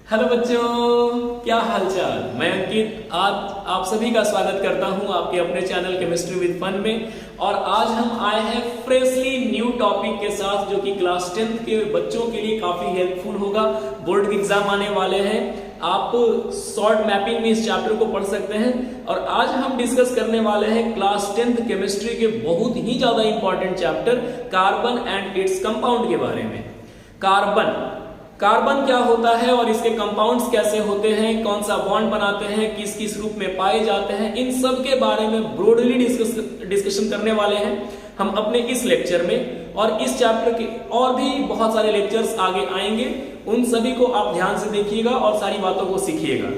Hello बच्चों, क्या हालचाल। मैं अंकित आज आप सभी का स्वागत करता हूं आपके अपने चैनल केमिस्ट्री विद फन में। और आज हम आए हैं फ्रेशली न्यू टॉपिक के साथ जो कि क्लास 10th के बच्चों के लिए काफी हेल्पफुल होगा। बोर्ड के एग्जाम आने वाले हैं, आप शॉर्ट मैपिंग में इस चैप्टर को पढ़ सकते हैं। और आज हम डिस्कस करने वाले हैं क्लास 10th केमिस्ट्री के बहुत ही ज्यादा important chapter carbon and its compound के बारे में। कार्बन क्या होता है और इसके कंपाउंड्स कैसे होते हैं, कौन सा बॉन्ड बनाते हैं, किस किस रूप में पाए जाते हैं, इन सब के बारे में ब्रॉडली डिस्कशन करने वाले हैं हम अपने इस लेक्चर में। और इस चैप्टर के और भी बहुत सारे लेक्चर्स आगे आएंगे, उन सभी को आप ध्यान से देखिएगा और सारी बातों को सीखिएगा।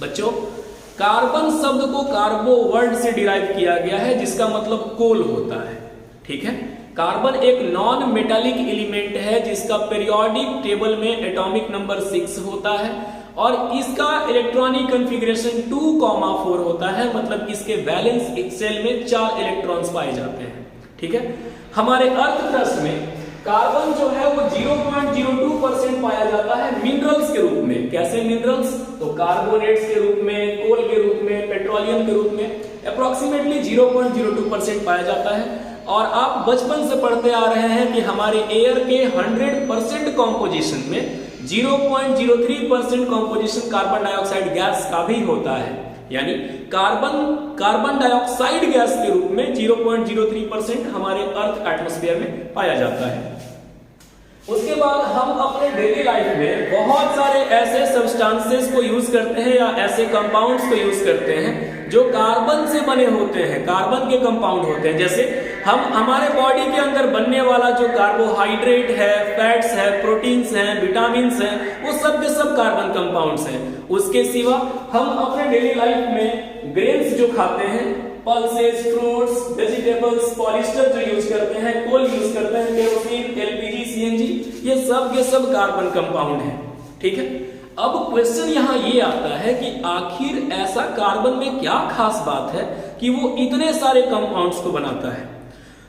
बच्चों, कार्बन शब्द को कार्बो वर्ड से डिराइव किया गया है जिसका मतलब कोल होता है। ठीक है, कार्बन एक नॉन मेटालिक एलिमेंट है जिसका पीरियोडिक टेबल में एटॉमिक नंबर 6 होता है और इसका इलेक्ट्रॉनिक कॉन्फ़िगरेशन 2,4 होता है। मतलब इसके वैलेंस शेल में 4 इलेक्ट्रॉन्स पाए जाते हैं। ठीक है, हमारे अर्थ क्रस्ट में कार्बन जो है वो 0.02% पाया जाता है मिनरल्स के रूप में। कैसे मिनरल्स? तो कार्बोनेट्स के रूप में, कोल के रूप में, पेट्रोलियम के रूप में अप्रोक्सीमेटली 0.02% पाया जाता है। और आप बचपन से पढ़ते आ रहे हैं कि हमारे एयर के 100% कॉम्पोजिशन में 0.03% कॉम्पोजिशन कार्बन डाइऑक्साइड गैस का भी होता है। यानी कार्बन डाइऑक्साइड गैस के रूप में 0.03% हमारे अर्थ एटमॉस्फेयर में पाया जाता है। उसके बाद हम अपने डेली लाइफ में बहुत सारे ऐसे सब्सटेंसेस को यूज करते हैं या ऐसे कंपाउंड्स को यूज करते हैं जो कार्बन से बने होते हैं, कार्बन के कंपाउंड होते हैं। जैसे हम हमारे बॉडी के अंदर बनने वाला जो कार्बोहाइड्रेट है, फैट्स है, प्रोटीन्स हैं, विटामिन्स हैं, वो सब के सब कार्बन कंपाउंड्स हैं। उसके सिवा हम अपने डेली लाइफ में ग्रेन्स जो खाते हैं, पल्सेस, फ्रूट्स, वेजिटेबल्स, पॉलिस्टर जो यूज करते हैं, कोल यूज करते हैं, केरोसिन, एलपीजी, सीएनजी, ये सब के सब कार्बन कंपाउंड हैं। ठीक है, अब क्वेश्चन यहां ये आता है कि आखिर ऐसा कार्बन में क्या खास बात है कि वो इतने सारे कंपाउंड्स को बनाता है।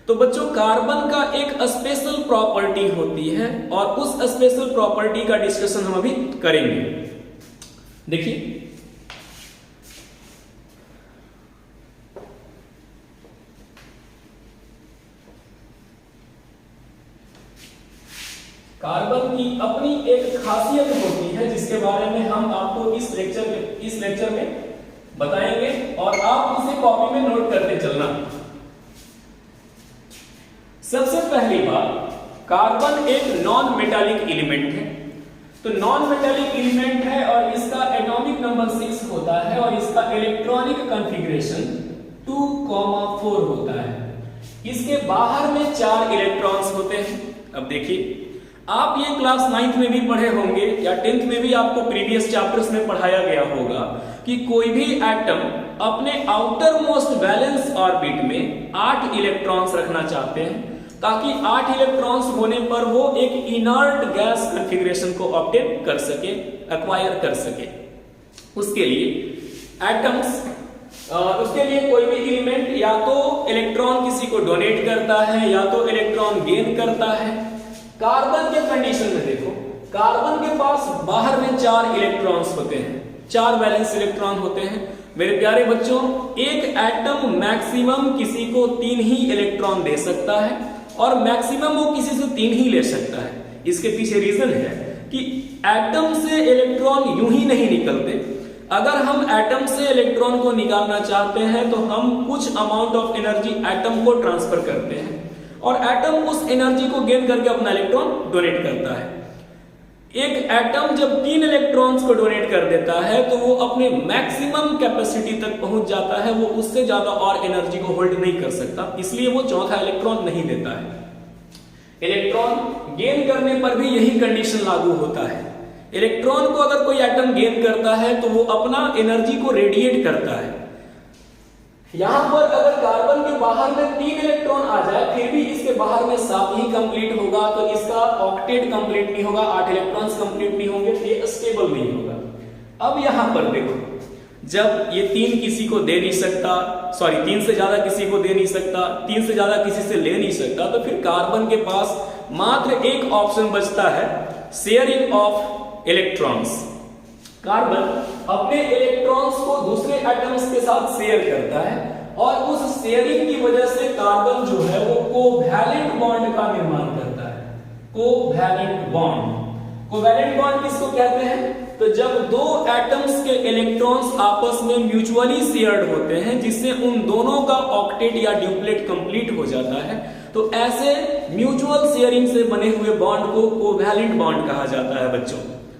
तो बच्चों, कार्बन का एक स्पेशल प्रॉपर्टी होती है और उस स्पेशल प्रॉपर्टी का डिस्कशन हम अभी करेंगे। देखिए, कार्बन की अपनी एक खासियत होती है जिसके बारे में हम आपको इस लेक्चर में बताएंगे और आप इसे कॉपी में नोट करते चलना। सबसे पहली बात, कार्बन एक नॉन मेटालिक एलिमेंट है। तो नॉन मेटालिक एलिमेंट है और इसका एटॉमिक नंबर 6 होता है और इसका इलेक्ट्रॉनिक कॉन्फ़िगरेशन 2,4 होता है। इसके बाहर में 4 इलेक्ट्रॉन्स होते हैं। अब देखिए, आप ये क्लास 9th में भी पढ़े होंगे या 10th में भी आपको प्रीवियस चैप्टर्स में पढ़ाया गया होगा कि कोई भी एटम अपने आउटर मोस्ट वैलेंस ऑर्बिट में 8 इलेक्ट्रॉन्स रखना चाहते हैं ताकि 8 इलेक्ट्रॉन्स होने पर वो एक इनर्ट गैस कॉन्फ़िगरेशन को ऑब्टेन कर सके, एक्वायर कर सके। उसके लिए कोई भी एलिमेंट या तो इलेक्ट्रॉन किसी को डोनेट करता है या तो इलेक्ट्रॉन गेन करता है। कार्बन के कंडीशन में देखो, कार्बन के पास बाहर में 4 इलेक्ट्रॉन्स होते हैं, 4 वैलेंस इलेक्ट्रॉन होते हैं। मेरे प्यारे बच्चों, एक एटम मैक्सिमम किसी को 3 ही इलेक्ट्रॉन दे सकता है और मैक्सिमम वो किसी से 3 ही ले सकता है। इसके पीछे रीजन है कि एटम से इलेक्ट्रॉन यूं ही नहीं निकलते। अगर हम एटम से इलेक्ट्रॉन को निकालना चाहते हैं तो हम कुछ अमाउंट ऑफ एनर्जी एटम को ट्रांसफर करते हैं और एटम उस एनर्जी को गेन करके अपना इलेक्ट्रॉन डोनेट करता है। एक एटम जब 3 इलेक्ट्रॉन्स को डोनेट कर देता है तो वो अपने मैक्सिमम कैपेसिटी तक पहुंच जाता है, वो उससे ज्यादा और एनर्जी को होल्ड नहीं कर सकता, इसलिए वो चौथा इलेक्ट्रॉन नहीं देता है। इलेक्ट्रॉन गेन करने पर भी यही कंडीशन लागू होता है। इलेक्ट्रॉन को अगर कोई एटम गेन करता है तो वो अपना एनर्जी को रेडिएट करता है। यहां पर अगर कार्बन के बाहर में 3 इलेक्ट्रॉन आ जाए फिर भी इसके बाहर में 7 ही कंप्लीट होगा, तो इसका ऑक्टेट कंप्लीट नहीं होगा, 8 इलेक्ट्रॉन्स कंप्लीट नहीं होंगे, ये स्टेबल नहीं होगा। अब यहां पर देखो, जब ये 3 किसी को दे नहीं सकता, 3 से ज्यादा किसी को दे नहीं सकता, 3 से ज्यादा किसी से ले नहीं सकता, तो फिर कार्बन के पास मात्र एक ऑप्शन बचता है, sharing of of electrons. Carbon अपने इलेक्ट्रॉन्स को दूसरे एटम्स के साथ शेयर करता है और उस शेयरिंग की वजह से कार्बन जो है वो कोवैलेंट बॉन्ड का निर्माण करता है। कोवैलेंट बॉन्ड, कोवैलेंट बॉन्ड किसको कहते हैं? तो जब दो एटम्स के इलेक्ट्रॉन्स आपस में म्यूचुअली शेयर्ड होते हैं जिससे उन दोनों का ऑक्टेट या ड्यूप्लेट कंप्लीट हो जाता है, तो ऐसे म्यूचुअल शेयरिंग से बने हुए बॉन्ड को कोवैलेंट बॉन्ड कहा जाता है बच्चों।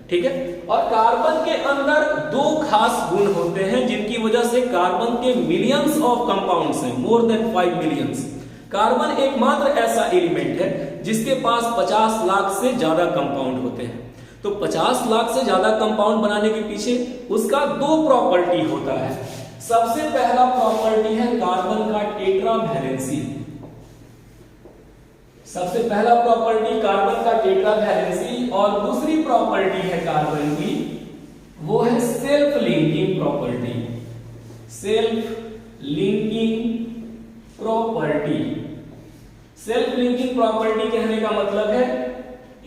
ठीक है, और कार्बन के अंदर दो खास गुण होते हैं जिनकी वजह से कार्बन के मिलियंस ऑफ कंपाउंड्स हैं, मोर देन 5 मिलियंस। कार्बन एकमात्र ऐसा एलिमेंट है जिसके पास 50 लाख से ज्यादा कंपाउंड होते हैं। तो 50 लाख से ज्यादा कंपाउंड बनाने के पीछे उसका दो प्रॉपर्टी होता है। सबसे पहला प्रॉपर्टी है कार्बन का टेट्रावैलेंसी। सबसे पहला प्रॉपर्टी कार्बन का टेट्रावैलेंसी और दूसरी प्रॉपर्टी है कार्बन की, वो है self linking property. Self linking property. Self linking property कहने का मतलब है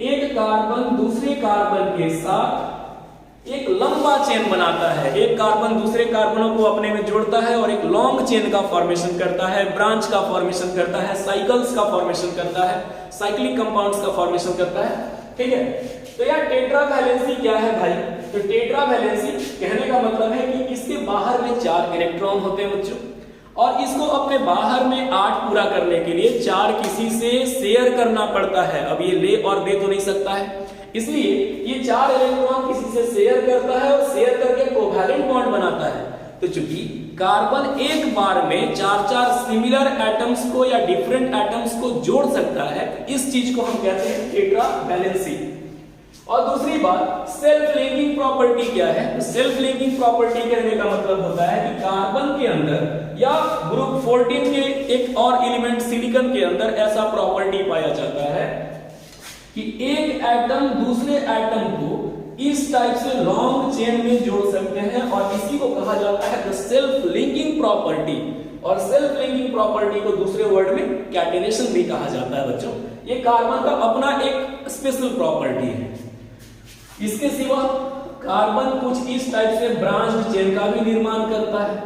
एक कार्बन दूसरे कार्बन के साथ एक लंबा चेन बनाता है। एक कार्बन दूसरे कार्बनों को अपने में जोड़ता है और एक लॉन्ग चेन का फॉर्मेशन करता है, ब्रांच का फॉर्मेशन करता है, साइकिल्स का फॉर्मेशन करता है, साइक्लिक कंपाउंड्स का फॉर्मेशन करता है। ठीक है, तो यार टेट्रावैलेंसी क्या है भाई? तो टेट्रावैलेंसी कहने का मतलब है कि इसके बाहर में 4 इलेक्ट्रॉन होते हैं बच्चों, और इसको अपने बाहर में 8 पूरा करने के लिए 4 किसी से शेयर करना पड़ता है। अब ये ले और दे तो नहीं सकता है, इसलिए ये 4 इलेक्ट्रॉन किसी से शेयर करता है और शेयर करके कोवैलेंट बॉन्ड बनाता है। तो चूंकि कार्बन एक बार में 4-4 सिमिलर एटम्स को या डिफरेंट एटम्स को जोड़ सकता है, तो इस चीज को हम कहते हैं टेट्रावैलेंसी। और दूसरी बात, सेल्फ लिंकिंग प्रॉपर्टी क्या है? तो सेल्फ लिंकिंग प्रॉपर्टी कहने का मतलब होता है कि कार्बन के अंदर या ग्रुप 14 के एक और एलिमेंट सिलिकॉन के अंदर ऐसा प्रॉपर्टी पाया जाता है कि एक एटम दूसरे एटम को इस टाइप से लॉन्ग चेन में जोड़ सकते हैं और इसी को कहा जाता है द सेल्फ लिंकिंग प्रॉपर्टी। और सेल्फ लिंकिंग प्रॉपर्टी को दूसरे वर्ड में कैटेनेशन भी कहा जाता है बच्चों। ये कार्बन का अपना एक स्पेशल प्रॉपर्टी है। इसके सिवा कार्बन कुछ इस टाइप से ब्रांच चेन का भी निर्माण करता है,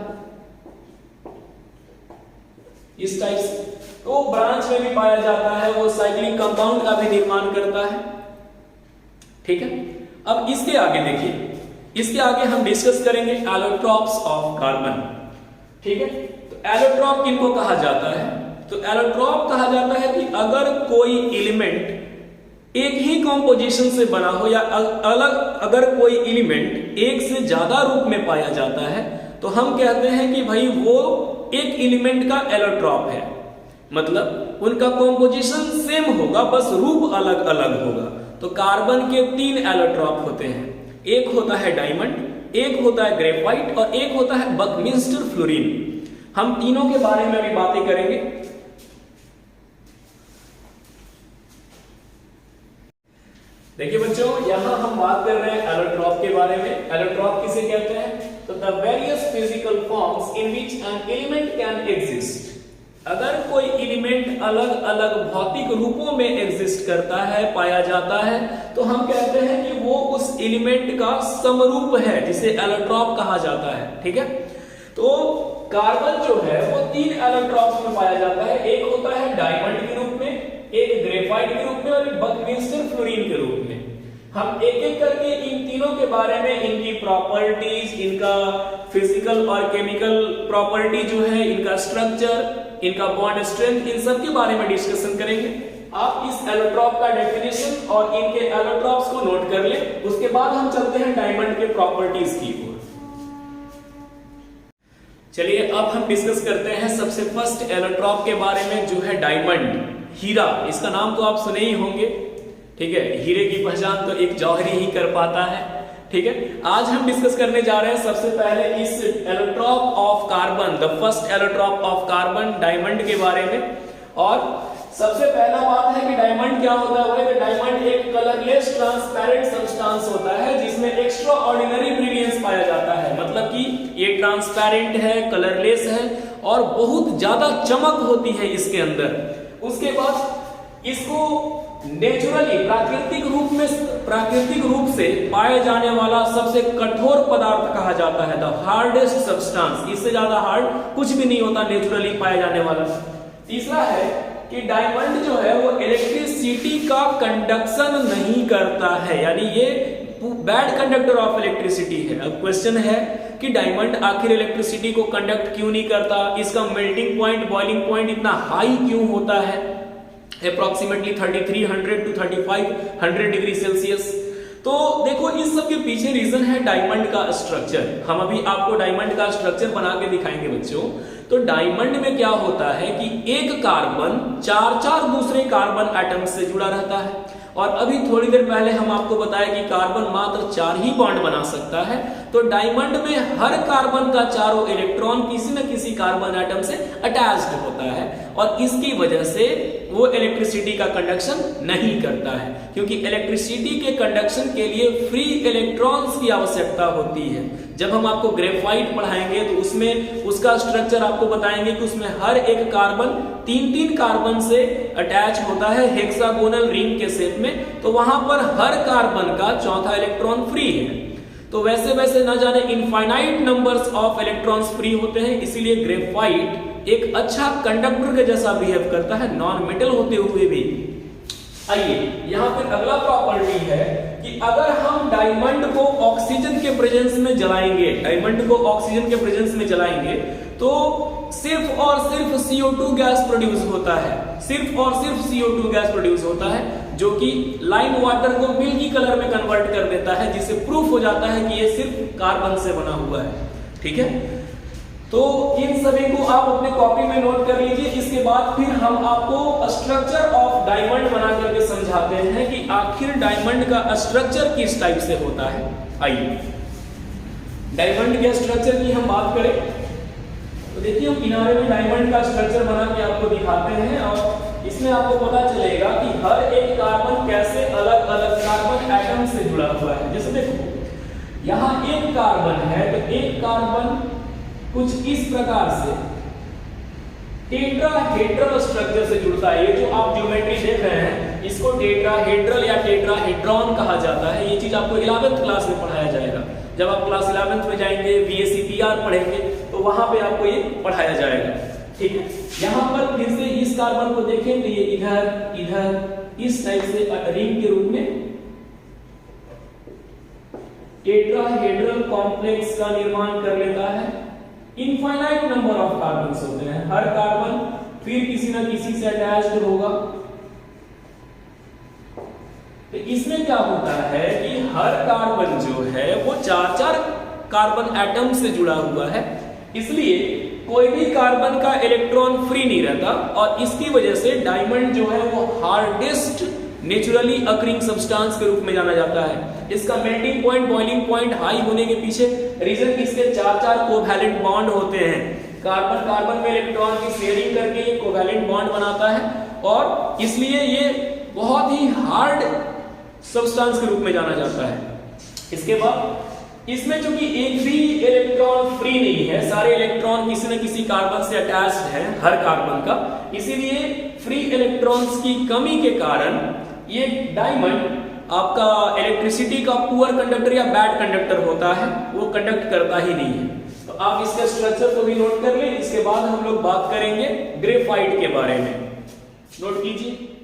इस टाइप से, तो ब्रांच में भी पाया जाता है। वो साइक्लिक कंपाउंड का भी निर्माण करता है। ठीक है, अब इसके आगे देखिए, इसके आगे हम डिस्कस करेंगे एलोट्रॉप्स ऑफ कार्बन। ठीक है, तो एलोट्रॉप किनको कहा जाता है? तो एलोट्रॉप कहा जाता है कि अगर कोई एलिमेंट एक ही कॉम्पोजिशन से बना हो या अगर कोई एलिमेंट एक से ज्यादा रूप में पाया जाता है तो हम कहते हैं कि भाई वो एक एलिमेंट का एलोट्रॉप है। मतलब उनका कॉम्पोजिशन सेम होगा, बस रूप अलग अलग होगा। तो कार्बन के 3 एलोट्रॉप होते हैं। एक होता है डायमंड, एक होता है ग्रेफाइट और एक होता है बकमिंस्टर फ्लोरीन। हम तीनों के बारे में भी बातें करेंगे। देखिए बच्चों, यहां हम बात कर रहे हैं एलोट्रॉप के बारे में। एलोट्रॉप किसे कहते हैं? तो the various physical forms in which an element can exist. अगर कोई एलिमेंट अलग अलग भौतिक रूपों में एग्जिस्ट करता है, पाया जाता है, तो हम कहते हैं कि वो उस एलिमेंट का समरूप है, जिसे एलोट्रॉप कहा जाता है। ठीक है, तो कार्बन जो है वो 3 एलोट्रॉप्स में पाया जाता है। एक होता है डायमंड के रूप में, एक ग्रेफाइट के रूप में और एक बकमिंस्टर फ्लोरीन के रूप में। हम एक एक करके इन तीनों के बारे में, इनकी प्रॉपर्टीज, इनका फिजिकल और केमिकल प्रॉपर्टी जो है, इनका स्ट्रक्चर, इनका बॉन्ड स्ट्रेंथ, इन सब के बारे में डिस्कशन करेंगे। आप इस एलोट्रॉप का डेफिनेशन और इनके एलोट्रॉप्स को नोट कर लें। उसके बाद हम चलते हैं डायमंड के प्रॉपर्टीज की ओर। चलिए अब हम डिस्कस करते हैं सबसे फर्स्ट एलोट्रॉप के बारे में, जो है डायमंड, हीरा। इसका नाम तो आप सुने ही होंगे। ठीक है, हीरे की पहचान तो एक जौहरी ही कर पाता है। ठीक है, आज हम डिस्कस करने जा रहे हैं सबसे पहले इस allotrope of carbon, the first allotrope of carbon, diamond के बारे में। और सबसे पहला बात है कि डायमंड क्या होता है भाई? डायमंड एक कलरलेस ट्रांसपेरेंट सब्सटेंस होता है जिसमें एक्स्ट्रा ऑर्डिनरी ब्रिलियंस पाया जाता है। मतलब कि ये ट्रांसपेरेंट है, कलरलेस है और बहुत ज्यादा चमक होती है इसके अंदर। उसके बाद इसको नेचुरली प्राकृतिक रूप से पाए जाने वाला सबसे कठोर पदार्थ कहा जाता है, द हार्डेस्ट सब्सटेंस। इससे ज्यादा हार्ड कुछ भी नहीं होता नेचुरली पाए जाने वाला। तीसरा है कि डायमंड जो है वो इलेक्ट्रिसिटी का कंडक्शन नहीं करता है, यानी ये बैड कंडक्टर ऑफ इलेक्ट्रिसिटी है। अब क्वेश्चन है कि डायमंड आखिर इलेक्ट्रिसिटी को कंडक्ट क्यों नहीं करता, इसका मेल्टिंग पॉइंट, बॉइलिंग पॉइंट इतना हाई क्यों होता है, अप्रोक्सीमेटली 3300 to 3500 डिग्री सेल्सियस। तो देखो इस सब के पीछे रीजन है डायमंड का स्ट्रक्चर। हम अभी आपको डायमंड का स्ट्रक्चर बना के दिखाएंगे बच्चों। तो डायमंड में क्या होता है कि एक कार्बन चार दूसरे कार्बन एटम से जुड़ा रहता है, और अभी थोड़ी देर पहले हम आपको बताया कि कार्बन मात्र 4 ही बॉन्ड बना सकता है। तो डायमंड में हर कार्बन का चारों इलेक्ट्रॉन किसी न किसी कार्बन एटम से अटैच्ड होता है, और इसकी वजह से वो इलेक्ट्रिसिटी का कंडक्शन नहीं करता है, क्योंकि इलेक्ट्रिसिटी के कंडक्शन के लिए फ्री इलेक्ट्रॉन्स की आवश्यकता होती है। जब हम आपको ग्रेफाइट पढ़ाएंगे तो उसमें उसका स्ट्रक्चर आपको बताएंगे कि उसमें हर एक कार्बन 3 कार्बन से अटैच होता है हेक्सागोनल रिंग के शेप में, तो वहां पर हर कार्बन का चौथा इलेक्ट्रॉन फ्री है। तो वैसे वैसे न जाने infinite numbers of electrons free होते हैं, इसीलिए ग्रेफाइट एक अच्छा कंडक्टर के जैसा बिहेव करता है, नॉन मेटल होते हुए भी। आइए यहां पर अगला प्रॉपर्टी है कि अगर हम डायमंड को ऑक्सीजन के प्रेजेंस में जलाएंगे, डायमंड को ऑक्सीजन के प्रेजेंस में जलाएंगे तो सिर्फ और सिर्फ CO2 गैस प्रोड्यूस होता है, सिर्फ और सिर्फ CO2 गैस प्रोड्यूस होता है, जो कि लाइम वाटर को मिल्की कलर में कन्वर्ट कर देता है, जिससे प्रूफ हो जाता है कि ये सिर्फ कार्बन से बना हुआ है। ठीक है, तो इन सभी को आप अपने कॉपी में नोट कर लीजिए। इसके बाद फिर हम आपको स्ट्रक्चर ऑफ डायमंड बना करके समझाते हैं कि आखिर डायमंड का स्ट्रक्चर किस टाइप से होता है। आइए डायमंड के स्ट्रक्चर की हम बात करें तो देखिए हम किनारे में डायमंड का स्ट्रक्चर बना के आपको दिखाते हैं, और इसमें आपको पता चलेगा कि हर एक कार्बन कैसे अलग अलग कार्बन एटम से जुड़ा हुआ है। जैसे देखो यहाँ एक कार्बन है, तो एक कार्बन कुछ इस प्रकार से टेट्राहेड्रल स्ट्रक्चर से जुड़ता है। ये जो आप ज्योमेट्री देख रहे हैं इसको टेट्राहेड्रल या टेट्राहेड्रॉन कहा जाता है। ये चीज आपको 11th क्लास में पढ़ाया जाएगा। जब आप क्लास 11th में जाएंगे VACPR पढ़ेंगे तो वहां पे आपको ये पढ़ाया जाएगा। ठीक है, यहाँ पर फिर से इस कार्बन को देखें तो ये इधर इस टाइप से रिंग के रूप में टेट्राहेड्रल कॉम्प्लेक्स का निर्माण कर लेता है। इनफाइनाइट नंबर ऑफ कार्बन्स होते हैं, हर कार्बन फिर किसी न किसी से अटैच्ड होगा। तो इसमें क्या होता है कि हर कार्बन जो है वो 4 कार्बन एटम से जुड़ा हुआ है, इसलिए कोई भी कार्बन का इलेक्ट्रॉन फ्री नहीं रहता, और इसकी वजह से डायमंड जो है वो हार्डेस्ट नेचुरली अकरिंग सब्सटेंस के रूप में जाना जाता है। इसका melting point, boiling point high होने के पीछे रीजन इसके 4 कोवैलेंट बॉन्ड होते हैं। कार्बन कार्बन में इलेक्ट्रॉन की शेयरिंग करके ये कोवैलेंट बॉन्ड बनाता है, और इसलिए ये बहुत ही हार्ड सब्सटेंस के रूप में जाना जाता है। इसके बाद इसमें चूंकि एक भी इलेक्ट्रॉन फ्री नहीं है, सारे इलेक्ट्रॉन किसी न किसी कार्बन से अटैच्ड है हर कार्बन का, इसीलिए फ्री इलेक्ट्रॉन्स की कमी के कारण ये डायमंड आपका इलेक्ट्रिसिटी का पुअर कंडक्टर या बैड कंडक्टर होता है, वो कंडक्ट करता ही नहीं है। तो आप इसके स्ट्रक्चर को भी नोट कर लें। इसके बाद हम लोग बात करेंगे ग्रेफाइट के बारे में। नोट कीजिए।